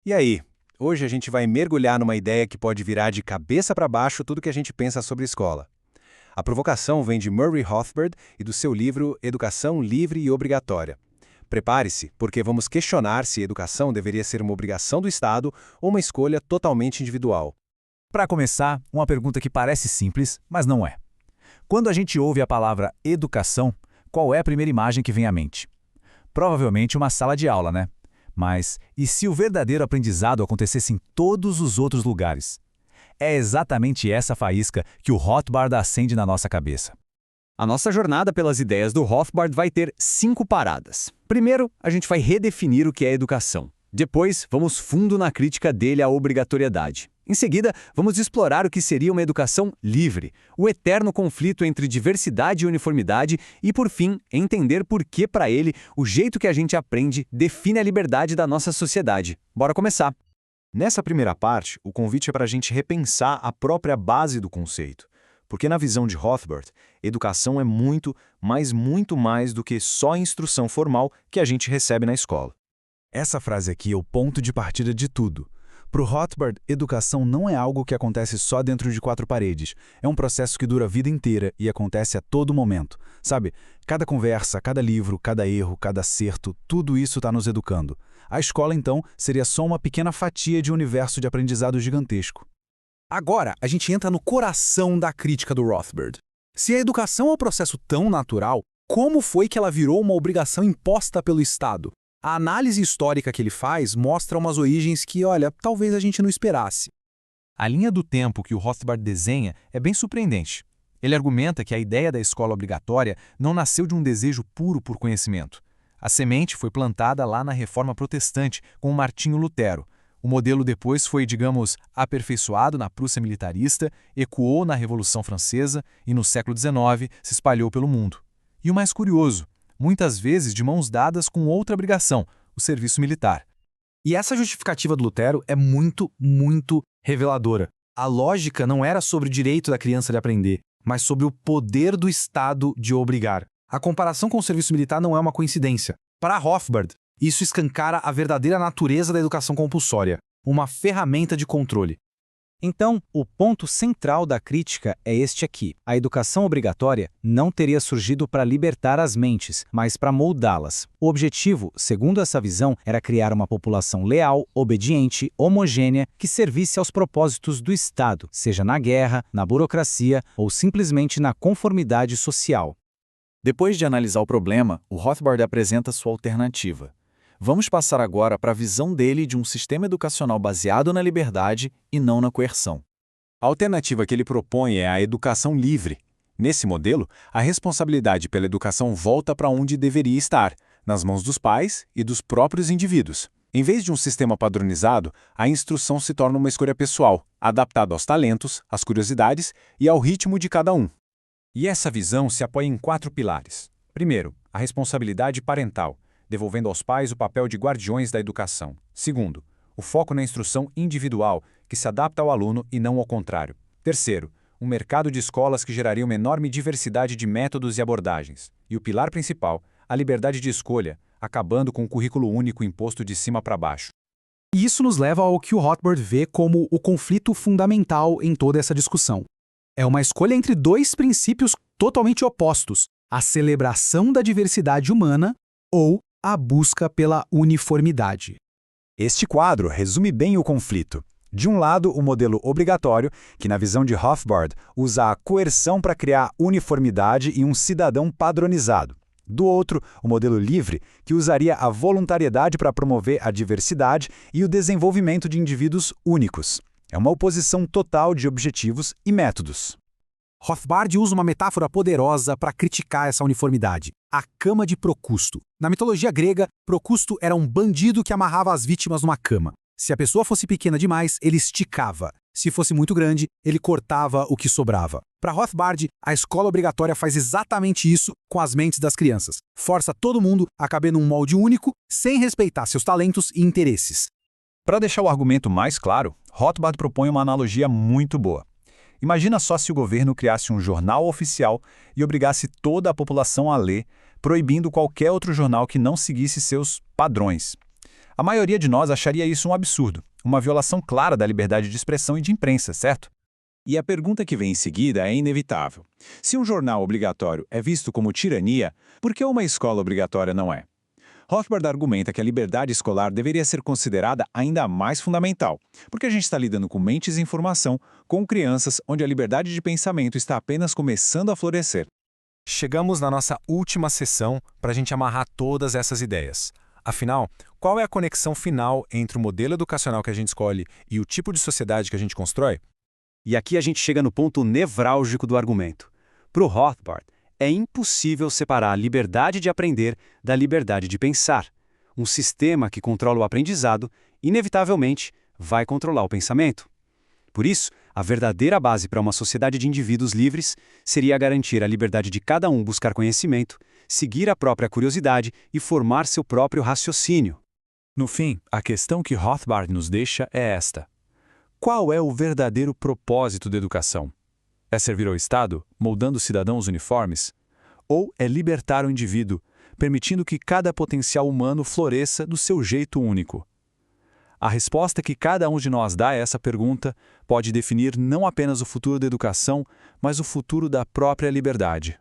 E aí? Hoje a gente vai mergulhar numa ideia que pode virar de cabeça para baixo tudo que a gente pensa sobre escola. A provocação vem de Murray Rothbard e do seu livro Educação Livre e Obrigatória. Prepare-se, porque vamos questionar se a educação deveria ser uma obrigação do Estado ou uma escolha totalmente individual. Para começar, uma pergunta que parece simples, mas não é. Quando a gente ouve a palavra educação, qual é a primeira imagem que vem à mente? Provavelmente uma sala de aula, né? Mas e se o verdadeiro aprendizado acontecesse em todos os outros lugares? É exatamente essa faísca que o Rothbard acende na nossa cabeça. A nossa jornada pelas ideias do Rothbard vai ter 5 paradas. Primeiro, a gente vai redefinir o que é educação. Depois, vamos fundo na crítica dele à obrigatoriedade. Em seguida, vamos explorar o que seria uma educação livre, o eterno conflito entre diversidade e uniformidade e, por fim, entender por que, para ele, o jeito que a gente aprende define a liberdade da nossa sociedade. Bora começar! Nessa primeira parte, o convite é para a gente repensar a própria base do conceito. Porque na visão de Rothbard, educação é muito, mas muito mais do que só a instrução formal que a gente recebe na escola. Essa frase aqui é o ponto de partida de tudo. Para o Rothbard, educação não é algo que acontece só dentro de 4 paredes. É um processo que dura a vida inteira e acontece a todo momento. Sabe, cada conversa, cada livro, cada erro, cada acerto, tudo isso está nos educando. A escola, então, seria só uma pequena fatia de um universo de aprendizado gigantesco. Agora, a gente entra no coração da crítica do Rothbard. Se a educação é um processo tão natural, como foi que ela virou uma obrigação imposta pelo Estado? A análise histórica que ele faz mostra umas origens que, olha, talvez a gente não esperasse. A linha do tempo que o Rothbard desenha é bem surpreendente. Ele argumenta que a ideia da escola obrigatória não nasceu de um desejo puro por conhecimento. A semente foi plantada lá na Reforma Protestante com Martinho Lutero. O modelo depois foi, digamos, aperfeiçoado na Prússia militarista, ecoou na Revolução Francesa e, no século XIX, se espalhou pelo mundo. E o mais curioso, muitas vezes de mãos dadas com outra obrigação, o serviço militar. E essa justificativa do Lutero é muito, muito reveladora. A lógica não era sobre o direito da criança de aprender, mas sobre o poder do Estado de obrigar. A comparação com o serviço militar não é uma coincidência. Para Rothbard, isso escancara a verdadeira natureza da educação compulsória, uma ferramenta de controle. Então, o ponto central da crítica é este aqui. A educação obrigatória não teria surgido para libertar as mentes, mas para moldá-las. O objetivo, segundo essa visão, era criar uma população leal, obediente, homogênea, que servisse aos propósitos do Estado, seja na guerra, na burocracia ou simplesmente na conformidade social. Depois de analisar o problema, o Rothbard apresenta sua alternativa. Vamos passar agora para a visão dele de um sistema educacional baseado na liberdade e não na coerção. A alternativa que ele propõe é a educação livre. Nesse modelo, a responsabilidade pela educação volta para onde deveria estar, nas mãos dos pais e dos próprios indivíduos. Em vez de um sistema padronizado, a instrução se torna uma escolha pessoal, adaptada aos talentos, às curiosidades e ao ritmo de cada um. E essa visão se apoia em 4 pilares. Primeiro, a responsabilidade parental, devolvendo aos pais o papel de guardiões da educação. Segundo, o foco na instrução individual, que se adapta ao aluno e não ao contrário. Terceiro, um mercado de escolas que geraria uma enorme diversidade de métodos e abordagens. E o pilar principal, a liberdade de escolha, acabando com o currículo único imposto de cima para baixo. E isso nos leva ao que o Rothbard vê como o conflito fundamental em toda essa discussão. É uma escolha entre 2 princípios totalmente opostos: a celebração da diversidade humana ou a busca pela uniformidade. Este quadro resume bem o conflito. De um lado, o modelo obrigatório, que na visão de Rothbard usa a coerção para criar uniformidade e um cidadão padronizado. Do outro, o modelo livre, que usaria a voluntariedade para promover a diversidade e o desenvolvimento de indivíduos únicos. É uma oposição total de objetivos e métodos. Rothbard usa uma metáfora poderosa para criticar essa uniformidade: a cama de Procusto. Na mitologia grega, Procusto era um bandido que amarrava as vítimas numa cama. Se a pessoa fosse pequena demais, ele esticava. Se fosse muito grande, ele cortava o que sobrava. Para Rothbard, a escola obrigatória faz exatamente isso com as mentes das crianças. Força todo mundo a caber num molde único, sem respeitar seus talentos e interesses. Para deixar o argumento mais claro, Rothbard propõe uma analogia muito boa. Imagina só se o governo criasse um jornal oficial e obrigasse toda a população a ler, proibindo qualquer outro jornal que não seguisse seus padrões. A maioria de nós acharia isso um absurdo, uma violação clara da liberdade de expressão e de imprensa, certo? E a pergunta que vem em seguida é inevitável. Se um jornal obrigatório é visto como tirania, por que uma escola obrigatória não é? Rothbard argumenta que a liberdade escolar deveria ser considerada ainda mais fundamental, porque a gente está lidando com mentes em formação, com crianças onde a liberdade de pensamento está apenas começando a florescer. Chegamos na nossa última sessão para a gente amarrar todas essas ideias. Afinal, qual é a conexão final entre o modelo educacional que a gente escolhe e o tipo de sociedade que a gente constrói? E aqui a gente chega no ponto nevrálgico do argumento. Para o Rothbard, é impossível separar a liberdade de aprender da liberdade de pensar. Um sistema que controla o aprendizado, inevitavelmente, vai controlar o pensamento. Por isso, a verdadeira base para uma sociedade de indivíduos livres seria garantir a liberdade de cada um buscar conhecimento, seguir a própria curiosidade e formar seu próprio raciocínio. No fim, a questão que Rothbard nos deixa é esta: qual é o verdadeiro propósito da educação? É servir ao Estado, moldando cidadãos uniformes? Ou é libertar o indivíduo, permitindo que cada potencial humano floresça do seu jeito único? A resposta que cada um de nós dá a essa pergunta pode definir não apenas o futuro da educação, mas o futuro da própria liberdade.